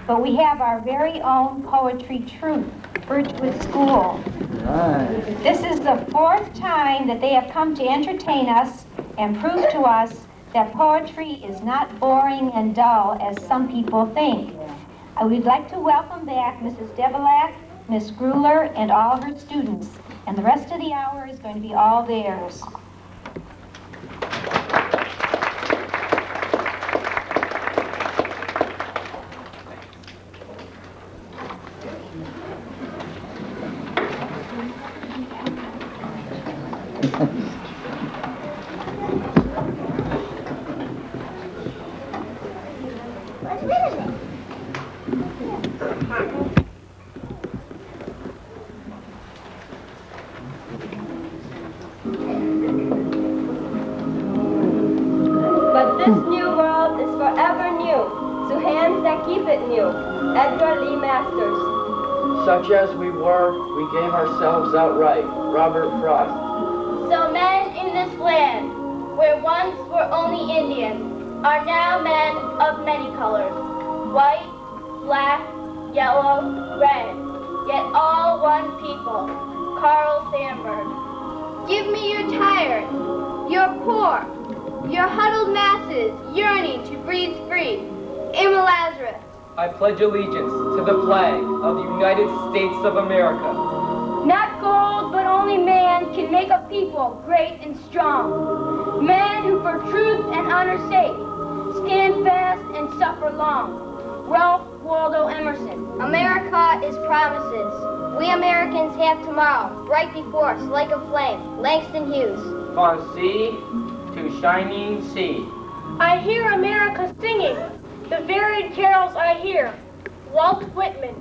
but we have our very own poetry troupe, Birchwood School. Right. This is the 4th time that they have come to entertain us and prove to us that poetry is not boring and dull as some people think. I would like to welcome back Mrs. Devilack, Miss Gruler, and all her students. And the rest of the hour is going to be all theirs. But this new world is forever new, to hands that keep it new. Edgar Lee Masters. Such as we were, we gave ourselves outright. Robert Frost. So men in this land, where once were only Indians, are now men of many colors. White, black, yellow, red, yet all one people. Carl Sandburg. Give me your tired, your poor, your huddled masses yearning to breathe free. Emma Lazarus. I pledge allegiance to the flag of the United States of America. Not gold, but only man can make a people great and strong. Man who for truth and honor's sake stand fast and suffer long. Ralph Waldo Emerson. America is promises. We Americans have tomorrow, bright before us like a flame. Langston Hughes. From sea to shining sea. I hear America singing the varied carols I hear. Walt Whitman.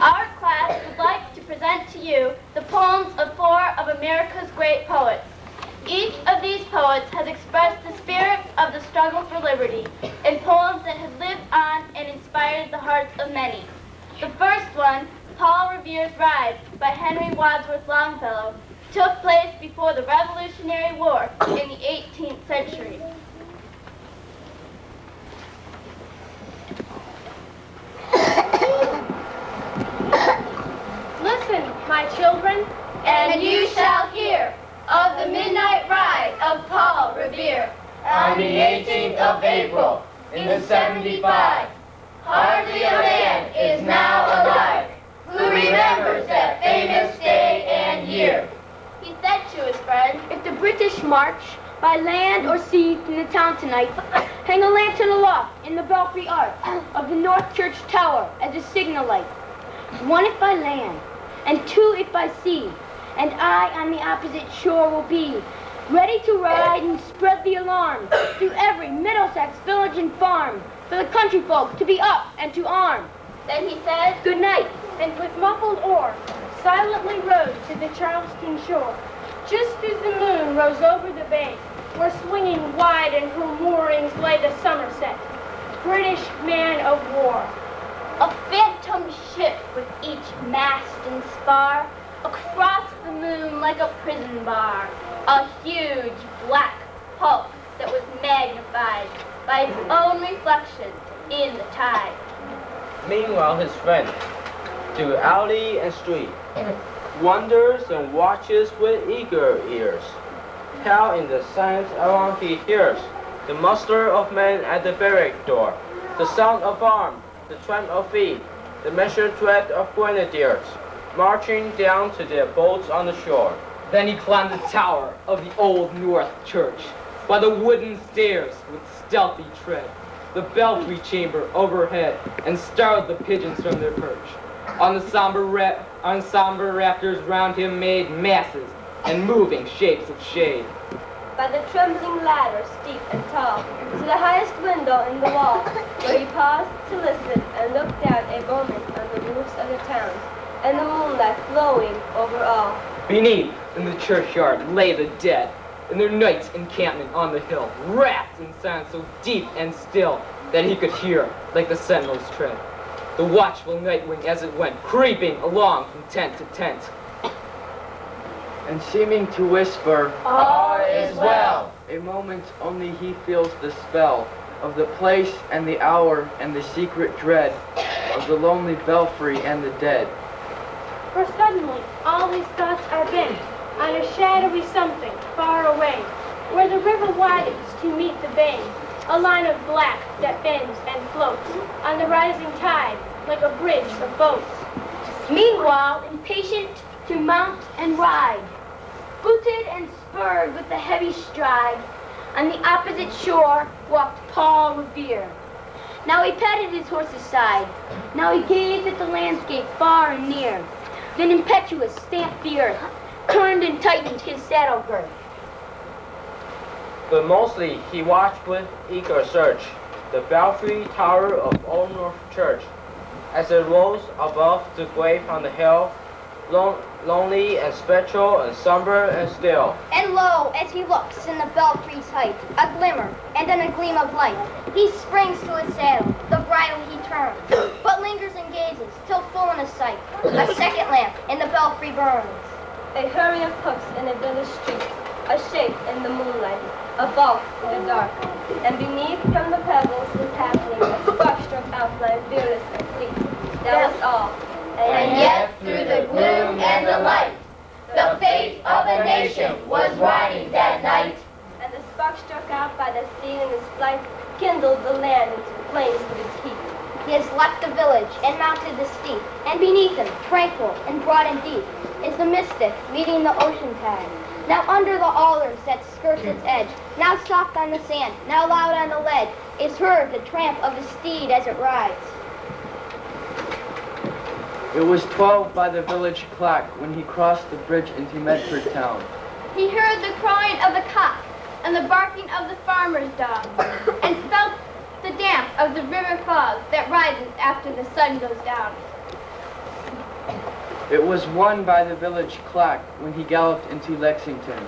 Our class would like to present to you the poems of 4 of America's great poets. Each of these poets has expressed the spirit of the struggle for liberty in poems that have lived on and inspired the hearts of many. The first one, Paul Revere's Ride by Henry Wadsworth Longfellow, took place before the Revolutionary War in the 18th century. Listen, my children, And you shall hear of the midnight ride of Paul Revere On the 18th of April, in 75, hardly a man is now alive who remembers that famous day and year. He said to his friend, if the British march by land or sea from the town tonight, hang a lantern aloft in the belfry arch of the North Church Tower as a signal light. One if by land, and two if by sea, and I on the opposite shore will be, ready to ride and spread the alarm through every Middlesex village and farm, for the country folk to be up and to arm. then he said, Good night. And with muffled oar, silently rowed to the Charleston shore. Just as the moon rose over the bay, where swinging wide in her moorings lay the Somerset, British man of war. a phantom ship with each mast and spar, across the moon like a prison bar, a huge black hulk that was magnified by its own reflection in the tide. Meanwhile, his friend, through alley and street, wonders and watches with eager ears. How in the silence around he hears the muster of men at the barrack door, the sound of arms, the tramp of feet, the measured tread of grenadiers, marching down to their boats on the shore. Then he climbed the tower of the old North Church, by the wooden stairs with stealthy tread, the belfry chamber overhead, and startled the pigeons from their perch. On the somber rafters round him made masses and moving shapes of shade. By the trembling ladder, steep and tall, to the highest window in the wall, where he paused to listen and looked down a moment on the roofs of the towns, and the moonlight flowing over all. Beneath, in the churchyard, lay the dead, in their night's encampment on the hill, wrapped in silence so deep and still that he could hear, like the sentinel's tread, the watchful nightwing as it went, creeping along from tent to tent. and seeming to whisper, All is well. a moment only he feels the spell of the place and the hour and the secret dread of the lonely belfry and the dead. For suddenly all his thoughts are bent on a shadowy something far away, where the river widens to meet the bay, a line of black that bends and floats on the rising tide like a bridge of boats. Meanwhile, impatient to mount and ride, booted and spurred with a heavy stride, on the opposite shore walked Paul Revere. Now he patted his horse's side, now he gazed at the landscape far and near, then impetuous stamped the earth, turned and tightened his saddle girth. But mostly he watched with eager search the belfry tower of Old North Church, as it rose above the grave on the hill, lonely and spectral and somber and still. And lo, as he looks in the belfry's height, a glimmer and then a gleam of light, he springs to his saddle, the bridle he turns, but lingers and gazes till full in his sight. A second lamp in the belfry burns. A hurry of hoofs in a village street, a shape in the moonlight, a bulk in the dark, and beneath from the pebbles was happening a spark-struck outline fearless and fleet. That was all. And yet through the gloom and the light, the fate of a nation was riding that night. And the spark struck out by the sea in his flight kindled the land into flames with its heat. He has left the village and mounted the steep, and beneath him, tranquil and broad and deep, is the mystic meeting the ocean tide. Now under the alders that skirts its edge, now soft on the sand, now loud on the ledge, is heard the tramp of the steed as it rides. It was 12 by the village clock when he crossed the bridge into Medford town. He heard the crowing of the cock and the barking of the farmer's dog, and felt the damp of the river fog that rises after the sun goes down. It was 1 by the village clock when he galloped into Lexington.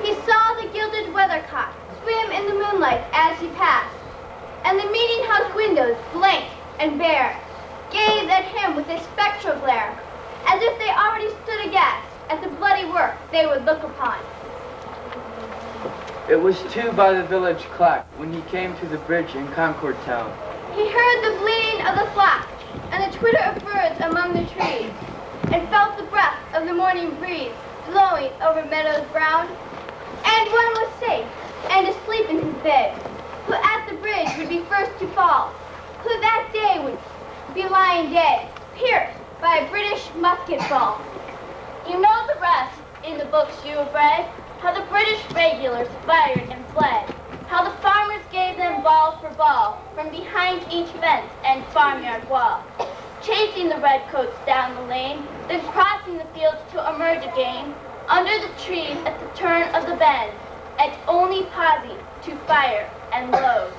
He saw the gilded weathercock swim in the moonlight as he passed, and the meeting house windows, blank and bare, gazed at him with a spectral glare, as if they already stood aghast at the bloody work they would look upon. It was 2 by the village clock when he came to the bridge in Concord town. He heard the bleating of the flock and the twitter of birds among the trees, and felt the breath of the morning breeze blowing over meadows brown. And one was safe and asleep in his bed, who at the bridge would be first to fall, who that day would be lying dead, pierced by a British musket ball. You know the rest in the books you have read, how the British regulars fired and fled, how the farmers gave them ball for ball from behind each fence and farmyard wall, chasing the redcoats down the lane, then crossing the fields to emerge again under the trees at the turn of the bend, and only pausing to fire and load.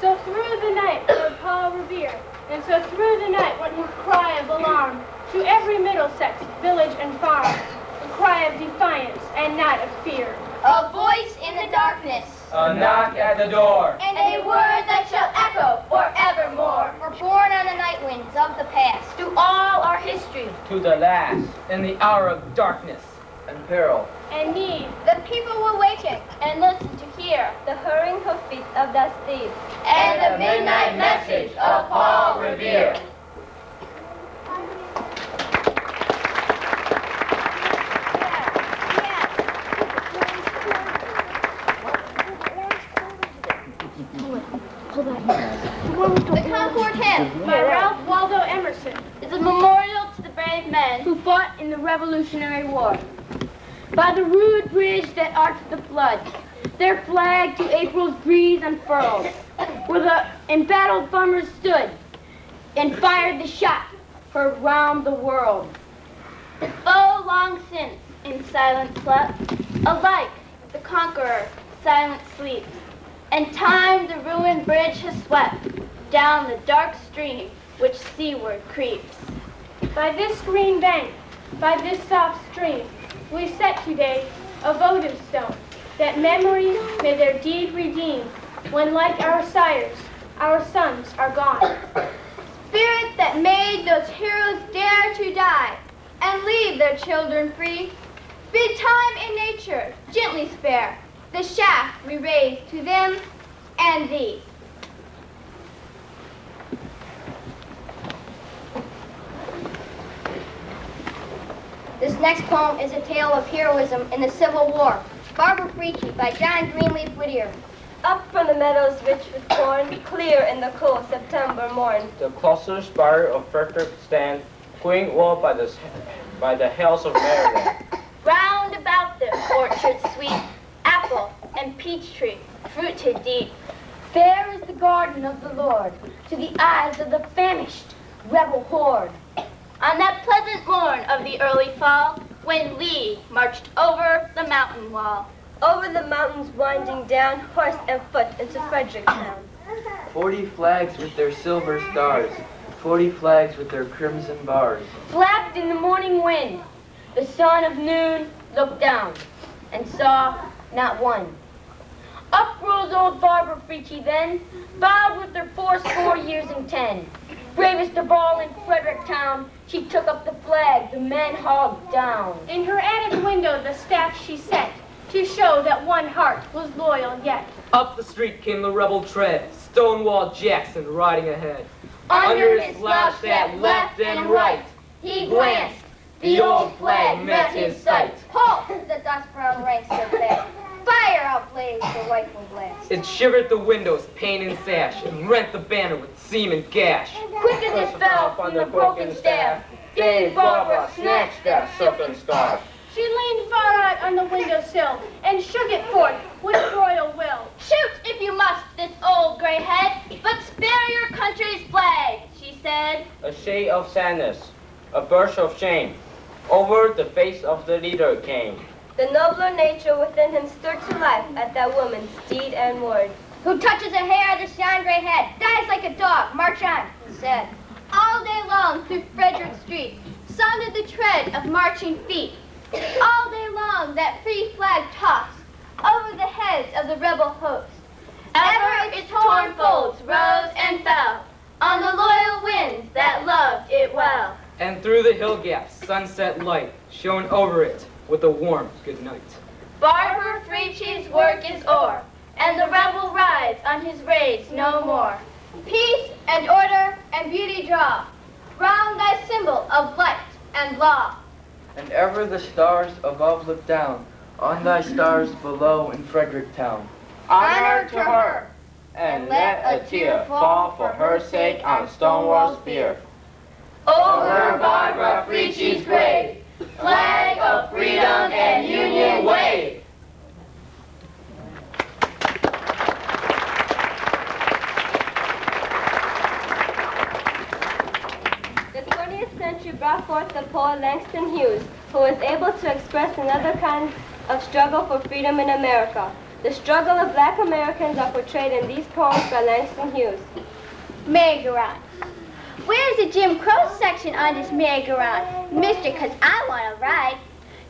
So through the night rode Paul Revere, and so through the night went his cry of alarm to every Middlesex village and farm, a cry of defiance and not of fear. A voice in the darkness, A knock at the door. and a word that shall echo forevermore. We're born on the night winds of the past, through all our history. To the last. In the hour of darkness And peril. And need, The people will waken and listen to hear The hurrying hoofbeats of that steed. and the midnight message of Paul Revere. The Concord Hymn by Ralph Waldo Emerson, is a memorial to the brave men who fought in the Revolutionary War. By the rude bridge that arched the flood, their flag to April's breeze unfurled, where the embattled farmers stood and fired the shot heard round the world. Oh, long since in silence slept, alike the conqueror silent sleeps, and time the ruined bridge has swept down the dark stream which seaward creeps. by this green bank, by this soft stream, we set today a votive stone, that memories may their deed redeem, when like our sires, our sons are gone. Spirit that made those heroes dare to die and leave their children free, bid time in nature gently spare the shaft we raise to them and thee. This next poem is a tale of heroism in the Civil War. Barbara Freachy by John Greenleaf Whittier. Up from the meadows rich with corn, clear in the cool September morn. The cluster spire of Frederick stand, green wall by the hills of Maryland. Round about the orchard sweet, apple and peach tree, fruited deep. Fair is the garden of the Lord to the eyes of the famished rebel horde. On that pleasant morn of the early fall, when Lee marched over the mountain wall. Over the mountains winding down, horse and foot into Fredericktown. 40 flags with their silver stars, 40 flags with their crimson bars. Flapped in the morning wind, the sun of noon looked down and saw not one. Up rose old Barbara Freachy then, bowed with her 80 years and 10. Bravest of all in Fredericktown, she took up the flag the men hauled down. In her attic window the staff she set, to show that one heart was loyal yet. up the street came the rebel tread, Stonewall Jackson riding ahead. Under his slouch that left and right, he glanced. The old flag met his sight. Halt! The dust-brown ranks of there. Fire outblazed the rifle blast. It shivered the windows, pane and sash, and rent the banner with seam and gash. Quick as it fell from the broken staff, Dame Barbara snatched that silken scarf. She leaned far out on the windowsill and shook it forth with royal will. Shoot if you must this old gray head, but spare your country's flag, she said. A shade of sadness, a burst of shame, over the face of the leader came. The nobler nature within him stirred to life at that woman's deed and word. Who touches a hair of this yon gray head dies like a dog. March on, he said. All day long through Frederick Street sounded the tread of marching feet. All day long that free flag tossed over the heads of the rebel host. Ever its torn folds rose and fell on the loyal winds that loved it well. And through the hill gaps, sunset light shone over it with a warm good night. Barber Freechie's work is o'er, and the rebel rides on his raids no more. Peace and order and beauty draw round thy symbol of light and law. And ever the stars above look down on thy stars below in Fredericktown. Honor to her, and let a tear fall for her sake on Stonewall's bier. Over Barbara Freechie's grave, flag of freedom and union wave. The 20th century brought forth the poet Langston Hughes, who was able to express another kind of struggle for freedom in America. The struggle of black Americans are portrayed in these poems by Langston Hughes. Merry-go-round. Where's the Jim Crow section on this merry-go-round? Mister, 'cause I want to ride.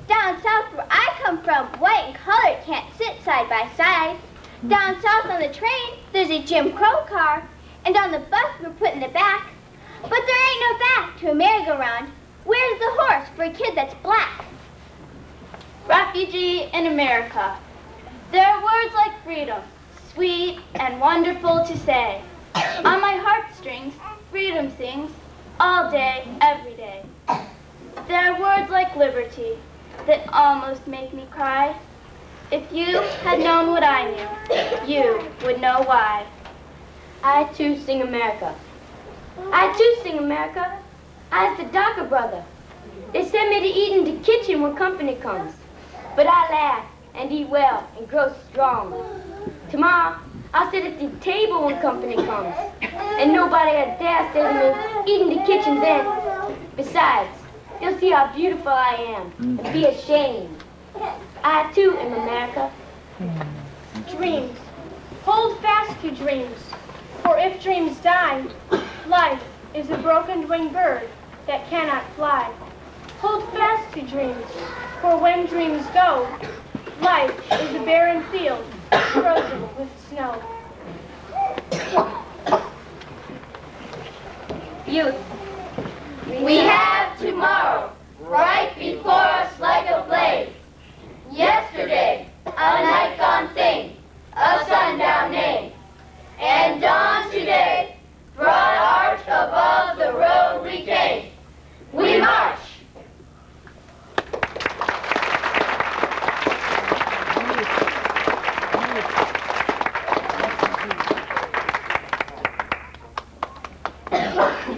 Down south where I come from, white and colored can't sit side by side. Down south on the train, there's a Jim Crow car, and on the bus we're put in the back. But there ain't no back to a merry-go-round. Where's the horse for a kid that's black? Refugee in America. There are words like freedom, sweet and wonderful to say. On my heartstrings, freedom sings, all day, every day. There are words like liberty that almost make me cry. If you had known what I knew, you would know why. I too sing America. I too sing America. I's the Docker brother. They send me to eat in the kitchen when company comes. But I laugh and eat well and grow strong. Tomorrow, I'll sit at the table when company comes. And nobody will dare say to me, eat in the kitchen then. Besides, you'll see how beautiful I am and be ashamed. I too am America. Dreams. Hold fast to dreams. For if dreams die, life is a broken winged bird that cannot fly. Hold fast to dreams. For when dreams go, life is a barren field frozen with snow. Youth. We have tomorrow right before us like a blade. Yesterday, a night gone thing, a sundown name. And dawn today, broad arch above the road we came. We march.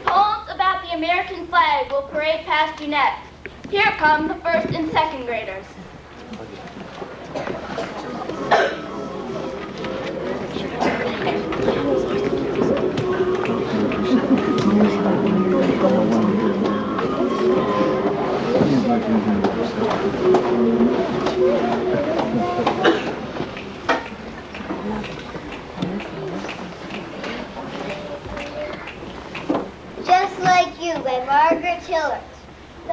Poems about the American flag will parade past you next. Here come the first and second graders. Just Like You by Margaret Hillard. The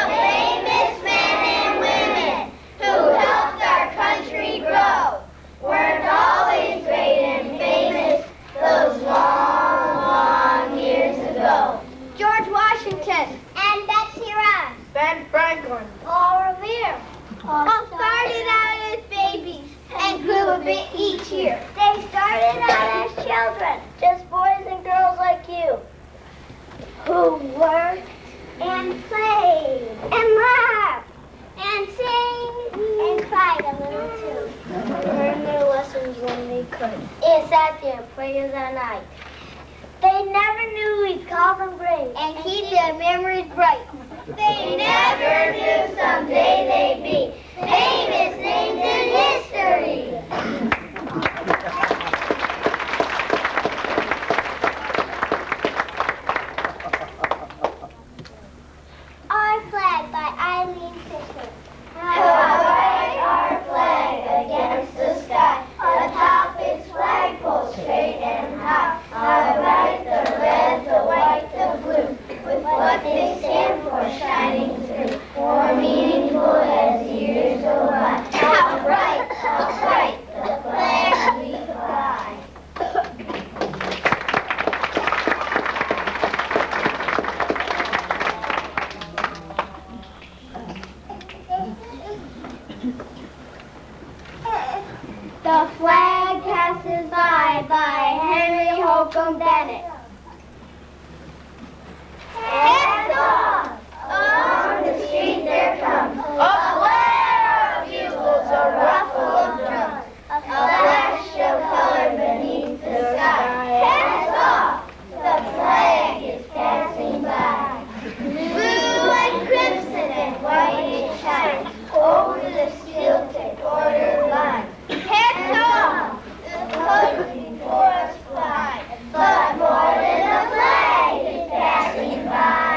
famous men and women who helped our country grow weren't always great and famous those long, long years ago. George Washington. And Betsy Ross. Ben Franklin. Paul Revere. All started out as babies and grew a bit each year. They started out as children, just boys and girls like you, who worked and played and laughed and sang and cried a little too. Learned their lessons when they could and sat there and prayed all night. They never knew we'd call them brave and keep their memories bright. They never knew someday they'd be famous names in history. Our Flag by Eileen Fisher. How bright our flag against the sky, atop its flagpole straight and high. How bright the red, the white, the blue, with what they stand for shining through, more meaningful as the years go by. The flag passes by Henry Holcomb Bennett. Hands off! On the street there comes a blare of bugles, a ruffle of drums, a flash of color beneath the sky. Hands off! The flag is passing by. Blue and crimson and white it shines over the stilted ordered line. Hands off! The colors before us fly, but more than the flag is passing by.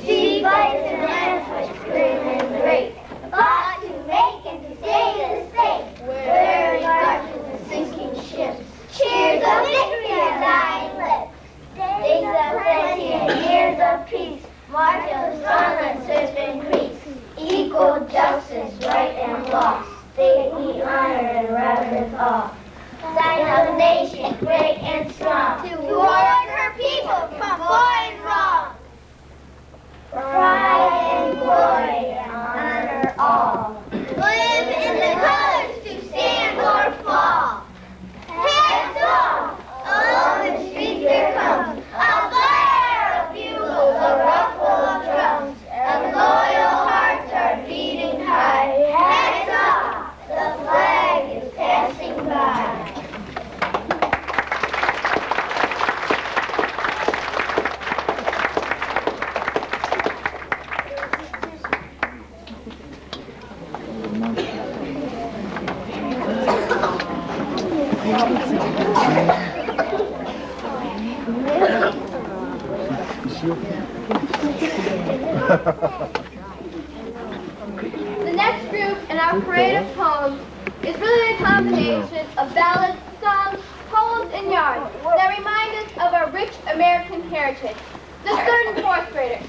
Sea fights and lands which grim and great, fought to make and to stay the state. Where marches the sinking ships, cheers of victory and dying lips. Days of plenty and years of peace, march of the sun and swift increase. Equal justice, right and law, state we honor and reverence all. Sign of a nation great and strong, to warn her people from foreign wrong. Pride and glory and honor all, live in the colors to stand or fall. Hands off! On the street there comes a blare of bugles, a ruffle of drums, and loyal hearts are beating high. Hands off! The flag is passing by. The next group in our parade of poems is really a combination of ballads, songs, poems, and yarns that remind us of our rich American heritage. The 3rd and 4th graders.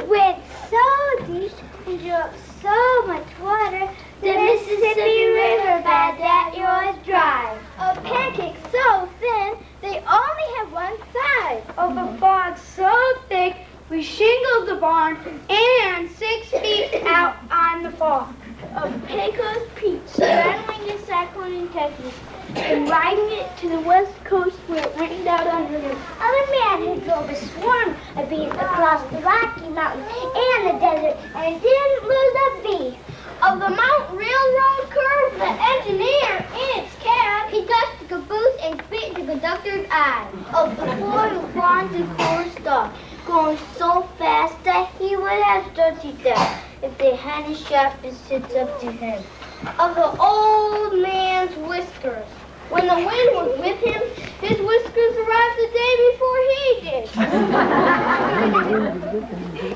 Went so deep and drew up so much water, the Mississippi River bed that yours dry. Of pancakes so thin, they only have one side. Of a fog so thick, we shingled the barn and 6 feet out on the fog. Of Pecos peach, rattling a cyclone in Texas, and riding it to the west coast where it rained out under him. Other man who drove a swarm of bees across the Rocky Mountains and the desert and didn't lose a bee. Of the Mount Railroad curve, the engineer in its cab, He touched the caboose and spit in the conductor's eye. Of the boy who farms his horse dog, going so fast that he would have stood to death if they hadn't strapped his sits up to him. of the old man's whiskers. When the wind was with him, his whiskers arrived the day before he did.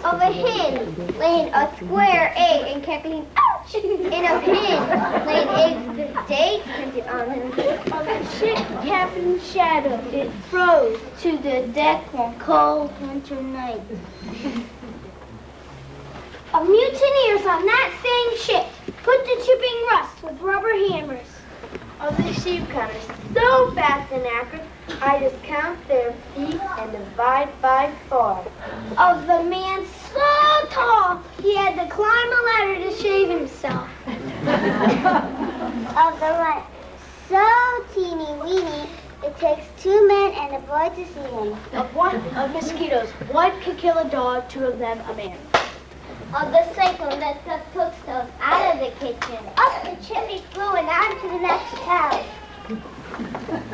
Of a hen laying a square egg and cackling, ouch! And of hen laying eggs with the date printed on them. Of a ship captain's shadow, it froze To the deck one cold winter night. of mutineers on that same ship, put to chipping rust with rubber hammers. Of the sheep cutters, so fast and accurate, I just count their feet and divide by 4. Of the man so tall, he had to climb a ladder to shave himself. Of the light so teeny weeny, It takes 2 men and a boy to see him. Of mosquitoes, one could kill a dog, 2 of them a man. Of the cyclone that took cookstoves out of the kitchen, up the chimney flue and on to the next town.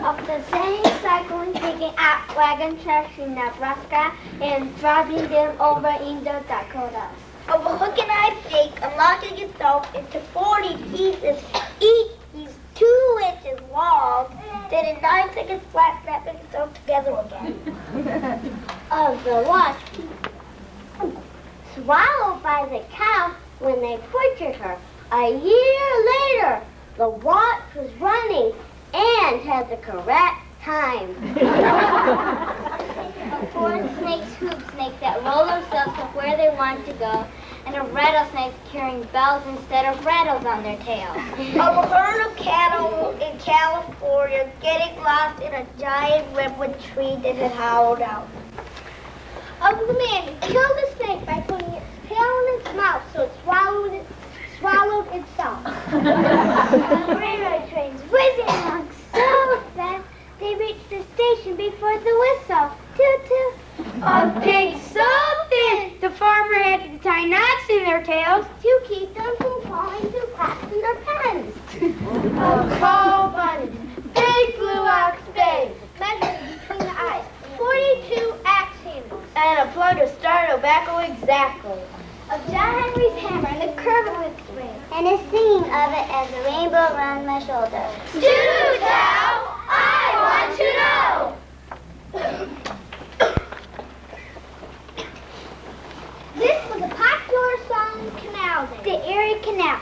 Of the same cyclone taking out wagon tracks in Nebraska and driving them over into Dakota. Of a hook and eye stake unlocking itself into 40 pieces, each is 2 inches long, then in 9 seconds flat snapping itself together again. Of the watch swallowed by the cow when they butchered her. A year later, the watch was running and had the correct time. Of 4 snakes, hoop snakes that roll themselves to where they want to go, and of rattlesnakes carrying bells instead of rattles on their tails. Of a herd of cattle in California getting lost in a giant redwood tree that had hollowed out. Of the man who killed a snake by putting its tail in its mouth so it swallowed itself. Railroad trains whizzing along so fast they reached the station before the whistle. Toot toot. Of pigs so thin, the farmer had to tie knots in their tails To keep them from falling through cracks in their pens. of tall bunnies. Big blue ox bay, Measured between the eyes, 42 axe handles. and a plug to start tobacco exactly. Of John Henry's hammer and the curve of its swing. And his singing of it as the rainbow around my shoulder. Do tell! I want to know! This was a popular song in Canal Day. The Erie Canal.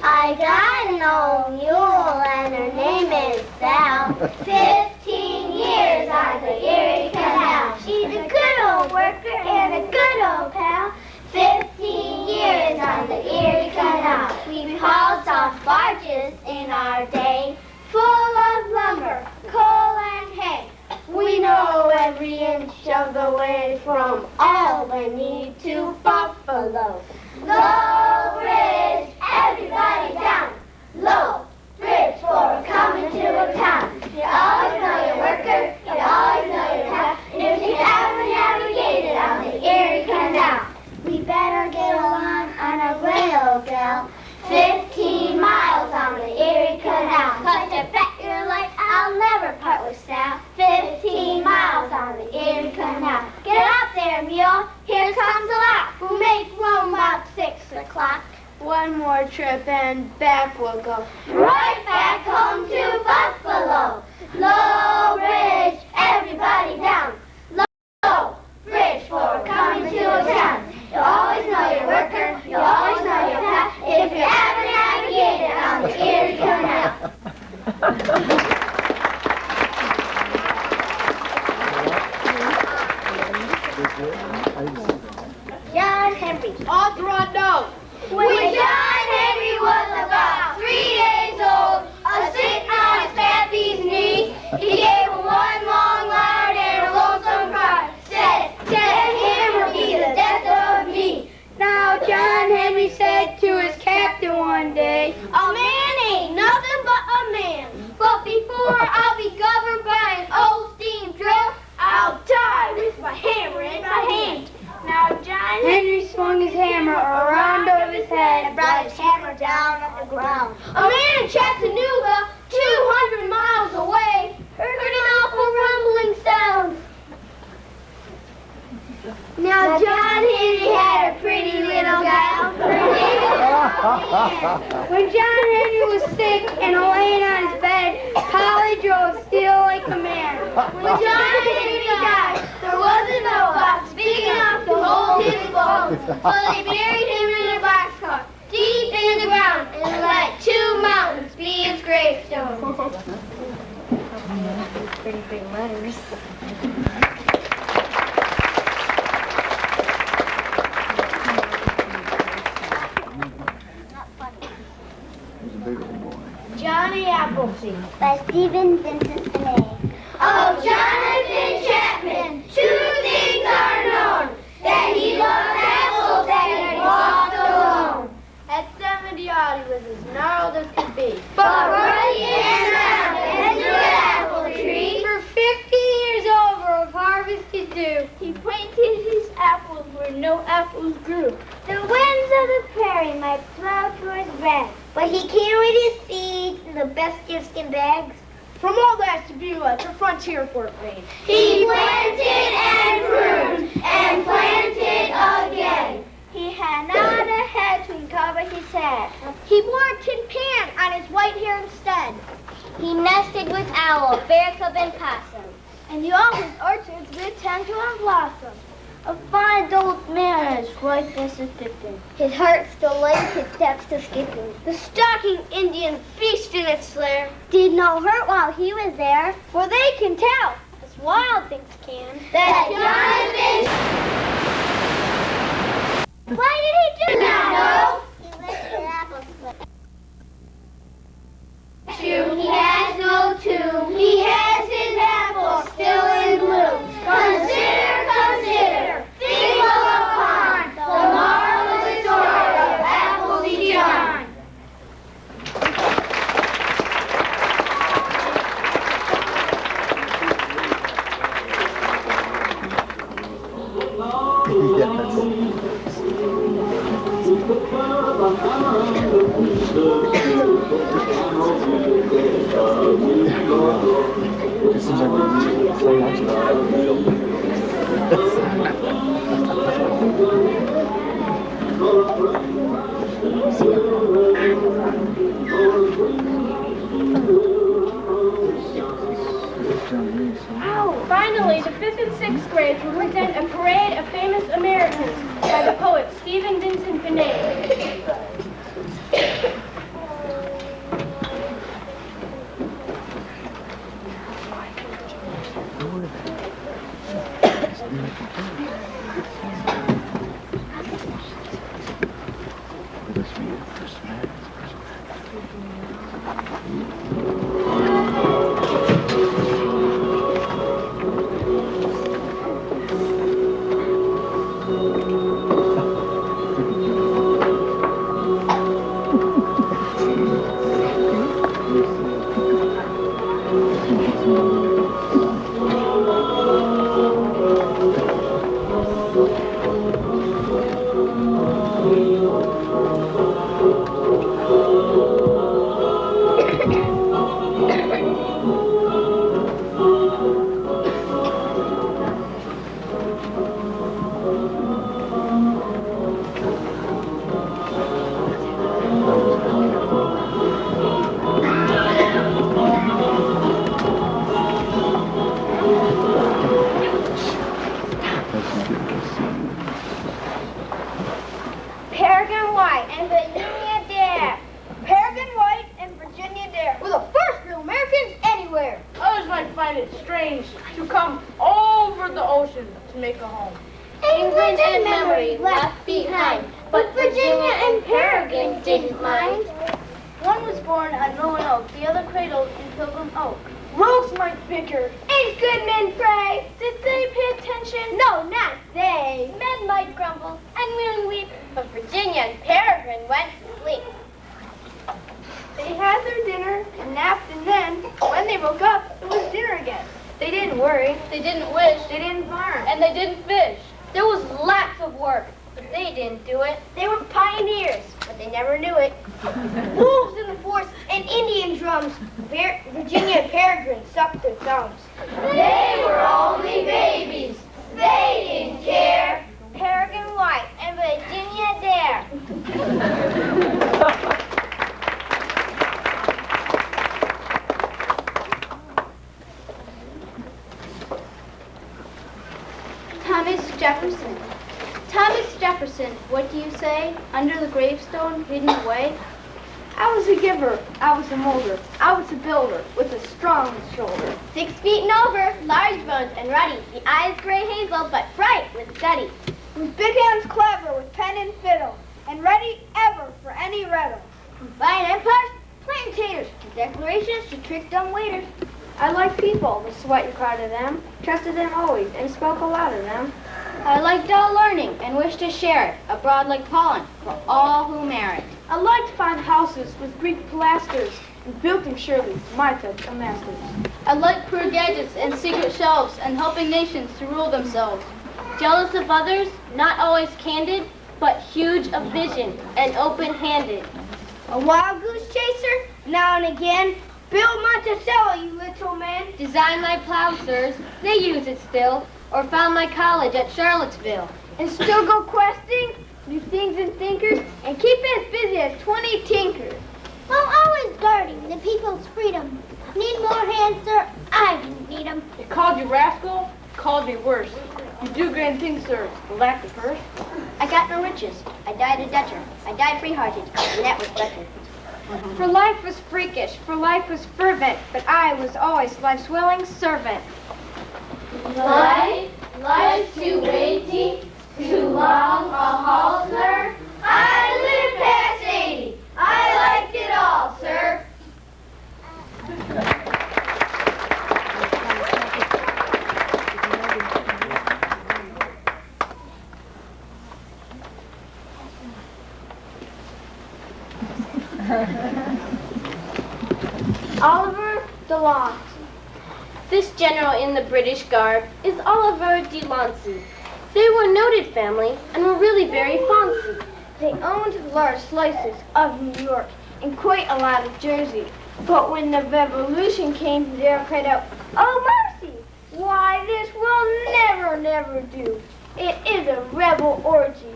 I got an old mule and her name is Sal. 15 years on the Erie Canal. She's a good old worker and a good old pal. 15 years on the Erie Canal. We've hauled soft barges in our day, full of lumber, coal, and hay. We know every inch of the way from Albany to Buffalo. Low Ridge, everybody down. Low Ridge for coming to a town. You always know your worker, you always know your town. If you ever navigated on the Erie Canal, we better get along on a rail, gal. 15 miles on the Erie Canal. 'Cause I bet your life I'll never part with Sal. 15 miles on the Erie Canal. Get up there, mule. Here comes a lot. We'll make Rome about 6 o'clock. One more trip and back we'll go. Right back home to Buffalo. Low Ridge, everybody down. Low Ridge for coming to a town. You always know your worker, you always know your path. If you ever navigated on the Erie Canal. John Henry. Author unknown. When John Henry was about 3 days old, sitting on his pappy's knee, he gave one long, loud, and a lonesome cry. Said, him will be the death of me. Now John Henry said to his captain one day, A man ain't nothing but a man. But before I'll be governed by an old steam drill, I'll die with my hammer in my hand. Now John Henry swung his hammer around over his head and brought his hammer down on the ground. A man in Chattanooga, 200 miles away, heard an awful rumbling sound. Now John Henry had a pretty little gal. Her name was When John Henry was sick and laying on his bed, Polly drove still like a man. When John Henry died, there wasn't no box big enough to hold his bones. So they buried him in a boxcar, deep in the ground, and let 2 mountains be his gravestone. Pretty big letters. Johnny Appleseed by Stephen Vincent Benet. Of Jonathan Chapman, 2 things are known: that he loved apples and he walked alone. At 70 odd, he was as gnarled as could be. But running around and through an apple tree, bags. From all that to Birchwood to frontier Fort Wayne. He planted and pruned and planted again. He had not a head to cover his head. He wore a tin pan on his white hair instead. He nested with owl, bear cub, and possum. And he all his orchards with tendril and blossom. A fine old man is right Mississippi. His heart still light, his steps still skipping. The stalking Indian feast in its lair did no hurt while he was there, for they can tell, as wild things can, that Jonathan. Why did he do that? No. He lifted apple slip. He has no tomb. He has his apple still in bloom. Consider, consider, think upon the marvelous story of Applesy John. Finally, the 5th and 6th grades will present a parade of famous Americans by the poet Stephen Vincent Benet. Thomas Jefferson, what do you say? Under the gravestone, hidden away? I was a giver, I was a molder, I was a builder with a strong shoulder. 6 feet and over, large bones and ruddy, the eyes gray hazel but bright with study. With big hands clever with pen and fiddle, and ready ever for any riddle. Fine empires, plain taters, and declarations to trick dumb waiters. I liked people, the sweat and crowd of them, trusted them always, and spoke a lot of them. I liked all learning and wished to share it, abroad like pollen, for all who merit. I liked fine houses with Greek pilasters, and built them surely, my touch of masters. I liked queer gadgets and secret shelves, and helping nations to rule themselves. Jealous of others, not always candid, but huge of vision and open-handed. A wild goose chaser, now and again, Bill Monticello, you little man. Designed my plow, sirs. They use it still. Or found my college at Charlottesville. And still go questing, do things and thinkers, and keep as busy as 20 tinkers. Well, always guarding the people's freedom. Need more hands, sir? I didn't need 'em. It called you rascal, called me worse. You do grand things, sir, but lack the first. I got no riches. I died a debtor. I died free-hearted, and that was better. For life was freakish, for life was fervent, but I was always life's willing servant. Life's too weighty, too long a halter. I lived past 80. I liked it all, sir. Oliver DeLauncey. This general in the British garb is Oliver de Lancey. They were a noted family and were really very fancy. They owned large slices of New York and quite a lot of Jersey. But when the revolution came, they cried out, "Oh, mercy! Why, this will never do. It is a rebel orgy.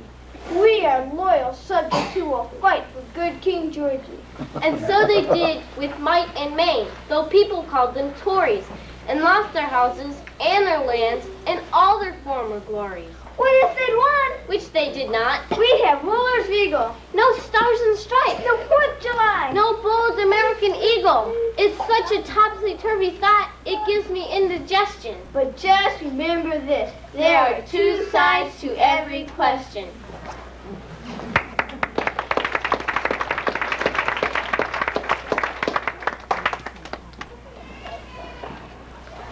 We are loyal subjects who will fight for good King Georgie." And so they did with might and main, though people called them Tories, and lost their houses and their lands and all their former glories. What if they'd won? Which they did not. We'd have rulers regal, No stars and stripes. no 4th of July. No bold American eagle. It's such a topsy-turvy thought, it gives me indigestion. But just remember this, there are two sides to every question.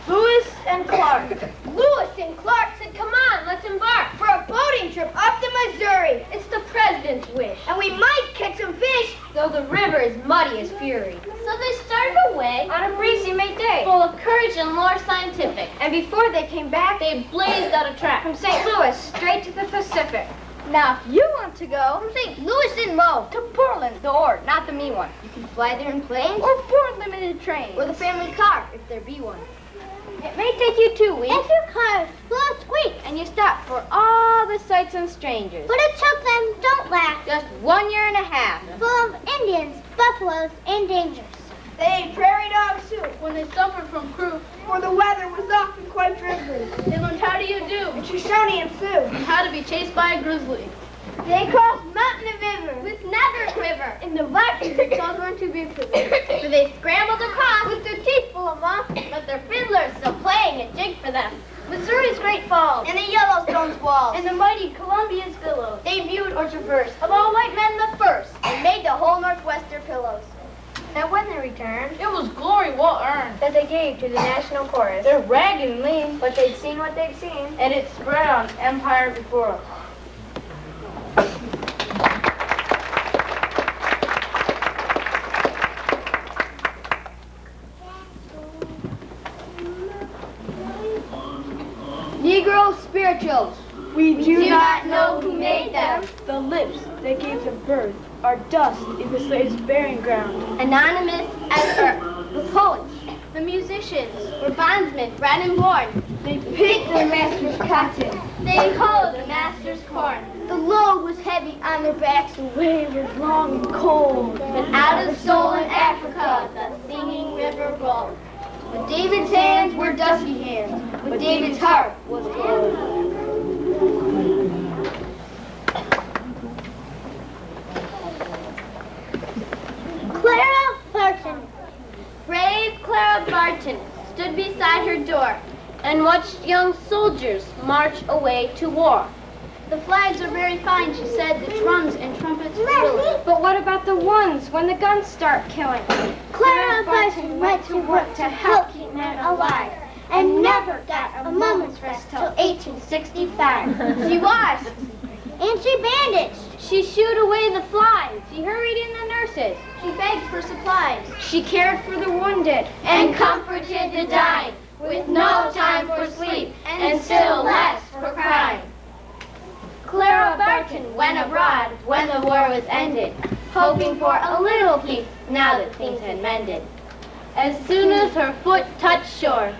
Lewis and Clark. Lewis and Clark said, "Come on, let's embark for a boating trip up the Missouri. It's the president's wish. And we might catch some fish, though the river is muddy as fury." So they started away, On a breezy May day. full of courage and lore scientific. And before they came back, They blazed out a track. from St. Louis straight to the Pacific. Now, if you want to go from St. Louis in Mo to Portland, the Ord, not the me one. You can fly there in planes or Ford Limited trains or the family car, if there be one. It may take you 2 weeks. If your car will squeak, And you stop for all the sights and strangers. but it took them, don't laugh, Just 1 year and a half. full of Indians, buffaloes, and dangers. They ate prairie dog soup when they suffered from croup, for the weather was often quite drizzly. They learned how do you do, and Shoshone and Sioux, and how to be chased by a grizzly. They crossed mountain and river with never quiver, and the Vikings told them to be prepared. For they scrambled across with their teeth full of moss, but their fiddlers still playing a jig for them. Missouri's Great Falls, and the Yellowstone's walls, and the mighty Columbia's billows, they viewed or traversed, of all white men the first, and made the whole Northwest their pillows. And when they returned, it was glory well earned that they gave to the national chorus. They're ragged and lean, but they'd seen what they'd seen, and it spread on empire before us. Negro spirituals. We do not know who made them. The lips that gave them birth are dust in the slave's burying ground. Anonymous as earth. The poets, the musicians, were bondsmen, bred and born. They picked their master's cotton. They hoed the master's corn. The load was heavy on their backs, the way was long and cold. But out of stolen Africa, the singing river rolled. But David's hands were dusty hands, but David's heart was cold. Clara Barton. Brave Clara Barton stood beside her door and watched young soldiers march away to war. The flags are very fine, she said, the drums and trumpets thrilling. But what about the ones when the guns start killing? Clara Barton went to work to help keep men alive and never got a moment's rest till 1865. She washed, And she bandaged. she shooed away the flies, She hurried in the nurses. she begged for supplies, She cared for the wounded. and comforted the dying, with no time for sleep, and still less for crime. Clara Barton went abroad when the war was ended, hoping for a little peace now that things had mended. As soon as her foot touched shore,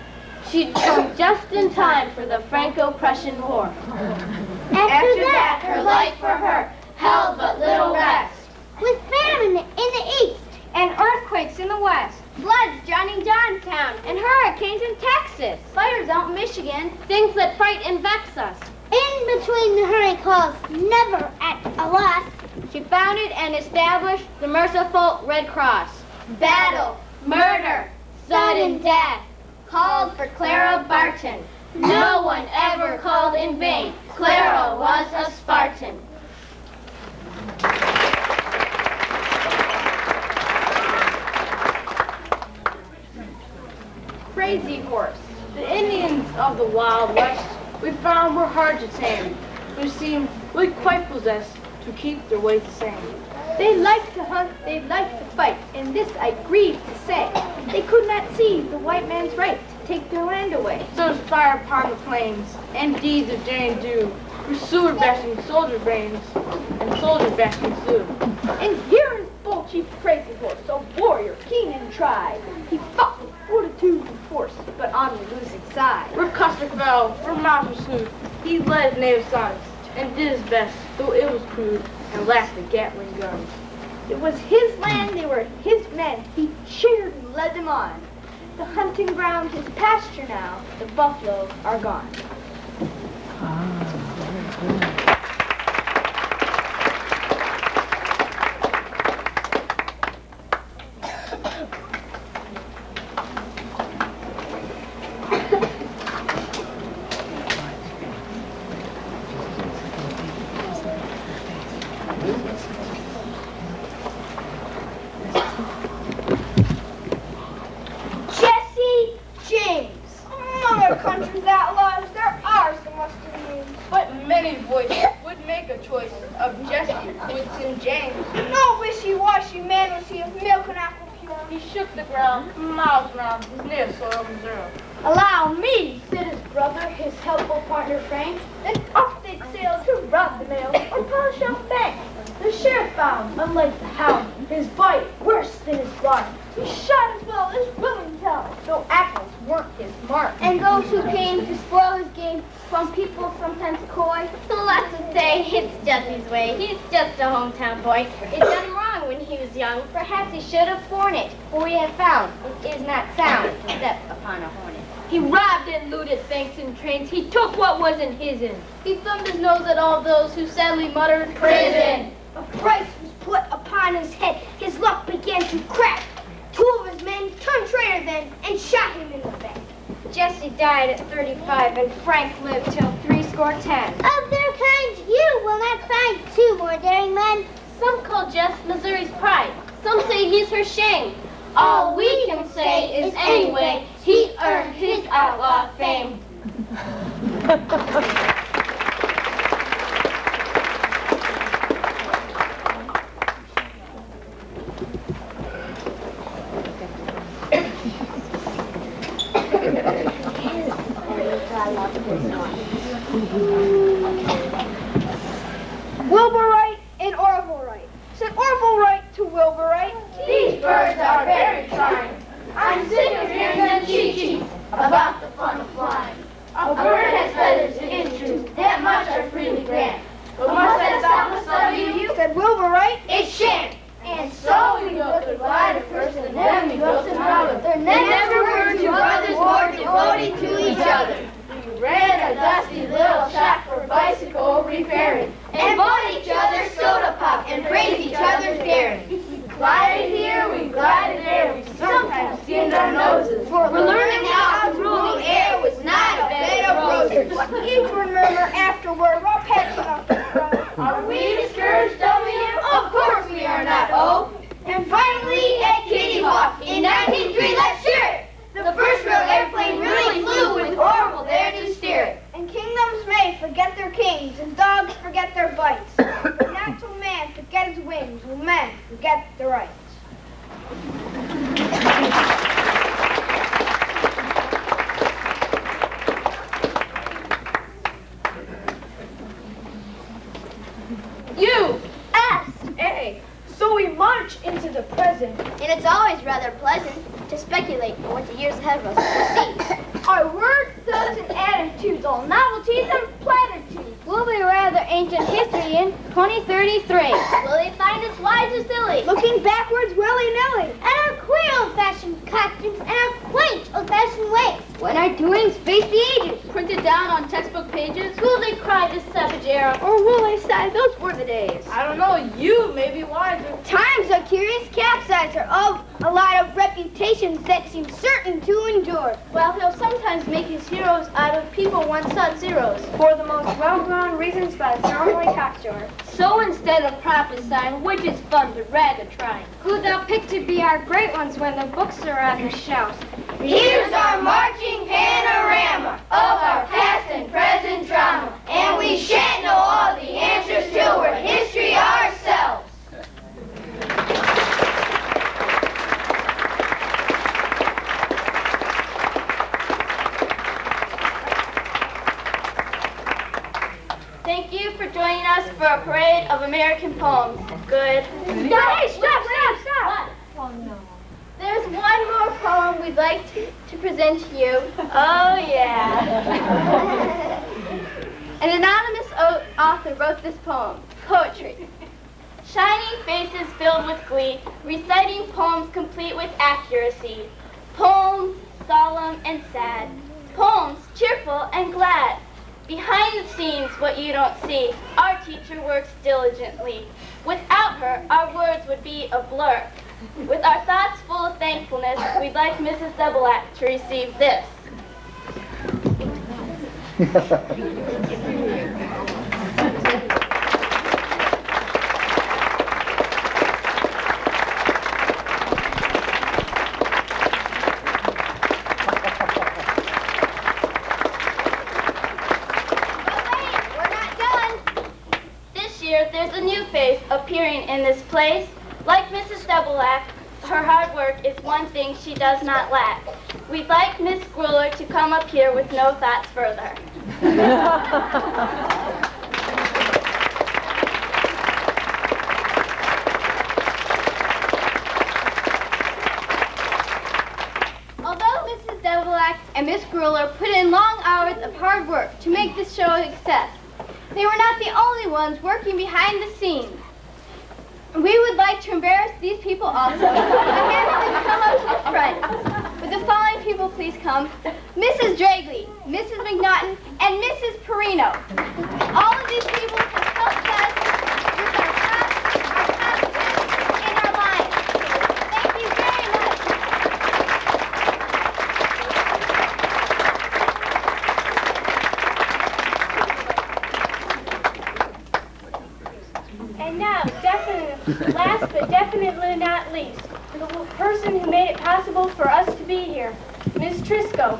she'd come just in time for the Franco-Prussian War. After that, her life for her held but little rest. with famine in the east, And earthquakes in the west. Floods drowning Johnstown, and hurricanes in Texas. Fires out in Michigan, things that fright and vex us. in between the hurry calls, never at a loss. She founded and established the merciful Red Cross. Battle, murder, sudden death, called for Clara Barton. No one ever called in vain. Clara was a Spartan. Crazy Horse. The Indians of the Wild West we found were hard to tame, who seemed really quite possessed to keep their ways the same. They liked to hunt, they liked to fight, and this I grieve to say. They could not see the white man's right to take their land away. So fire upon the plains, and deeds of daring do, pursuer bashing soldier brains, and soldier bashing Sioux. And here is bold Chief Crazy Horse, a warrior keen and tried. He fought with fortitude and force, but on the losing side. Where Custer fell, where Miles pursued, he led his native sons, and did his best, though it was crude, and lacked the Gatling guns. It was his land, they were his men. He cheered and led them on. The hunting ground is pasture now. The buffalo are gone. Jesse James. Other countries' outlaws, they're ours, the mustard names. But many voices would make a choice of Jesse, Woodson James. No wishy-washy man was he of milk and apple pure. He shook the ground for miles round his native soil of Missouri. Allow me, said his brother, his helpful partner Frank. Then off they'd sail to rob the mail or polish out bank. The sheriff found, unlike the hound, his bite worse than his bark. He shot as well as willing tell, though apples weren't his mark. And those who came to spoil his game from people sometimes coy. So lots would say, it's Jesse's way. He's just a hometown boy. He'd done wrong when he was young. Perhaps he should have borne it. For we have found it is not sound to step upon a hornet. He robbed and looted banks and trains. He took what wasn't his'n. He thumbed his nose at all those who sadly muttered, prison. A price was put upon his head. His luck began to crack. 2 of his men turned traitor then and shot him in the back. Jesse died at 35 and Frank lived till 70. Of their kind, you will not find 2 more daring men. Some call Jess Missouri's pride. Some say he's her shame. All we can say is anyway, he earned his outlaw fame. Wilbur Wright and Orville Wright. Said Orville Wright to Wilbur Wright. These birds are very trying. I'm sick of hearing them cheep about the fun of flying. A bird has feathers, it is true, that much I freely grant. But must I stop with loving you? Said Wilbur Wright. It shan't. And so we go to glider first, and then we go to brother. There never were 2 brothers more devoted to each other. We ran a dusty little shop for bicycle repairing, and bought each other soda pop and praised each other's daring. We glided here, we glided there, we sometimes skinned our noses. We're learning how to rule the air was not a bed of roses. Each would murmur afterward while patching up the road. Are we discouraged, W? Of course we are not, O. And finally, at Kitty Hawk in 1903, let's hear it. The first real airplane really flew with Orville there to steer it. And kingdoms may forget their kings, and dogs forget their bites. But not till man forget his wings, will men forget their rights. U.S.A. So we march into the present. And it's always rather pleasant to speculate on what the years ahead of us will see. Our words, thoughts, and attitudes, all novelties and platitudes. We'll be rather ancient history in 2033. Will they find us wise or silly? Looking backwards willy-nilly. And our queer old-fashioned costumes and our quaint old-fashioned ways. When our doings face the ages. Printed down on textbook pages? Will they cry this savage era? Or will they sigh, those were the days? I don't know, you may be wiser. Times are curious capsizer of a lot of reputations that seem certain to endure. Well, he'll sometimes make his heroes out of people once thought zeros. For the most well-grown reasons by the ceremony cocksurer. So instead of prophesying, which is fun but rather trying, Who thou pick to be our great ones when the books are on the shelves. Here's our marching panorama of our past and present drama. And we shan't know all the answers till we're history ourselves. thank you for joining us for a parade of American poems. Good. Stop! Oh, no. There's one more poem we'd like to present to you. Oh, yeah. An anonymous author wrote this poem, Poetry. Shining faces filled with glee, reciting poems complete with accuracy. Poems solemn and sad. Poems cheerful and glad. Behind the scenes, what you don't see, our teacher works diligently. Without her, our words would be a blur. With our thoughts full of thankfulness, we'd like Mrs. Doublelack to receive this. There's a new face appearing in this place. Like Mrs. Doublelack, her hard work is one thing she does not lack. We'd like Miss Grueller to come up here with no thoughts further. Although Mrs. Doublelack and Miss Grueller put in long hours of hard work to make this show a success, they were not the only ones working behind the scenes. We would like to embarrass these people also and have them come up to the front. Would the following people please come? Mrs. Dragley, Mrs. McNaughton, and Mrs. Perino. All of these people have helped us with our thoughts, our confidence, and our minds. Thank you very much. And now, last but definitely not least, the person who made it possible for us to be here, Miss Trisco.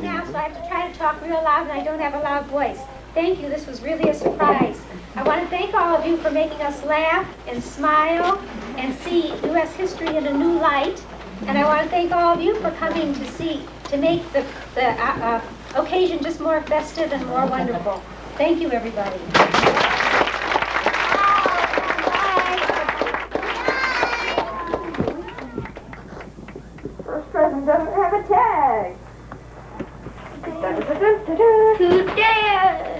Now, so I have to try to talk real loud, and I don't have a loud voice. Thank you. This was really a surprise. I want to thank all of you for making us laugh and smile and see U.S. history in a new light. And I want to thank all of you for coming to make the occasion just more festive and more wonderful. Thank you, everybody. First present doesn't have a tag. Today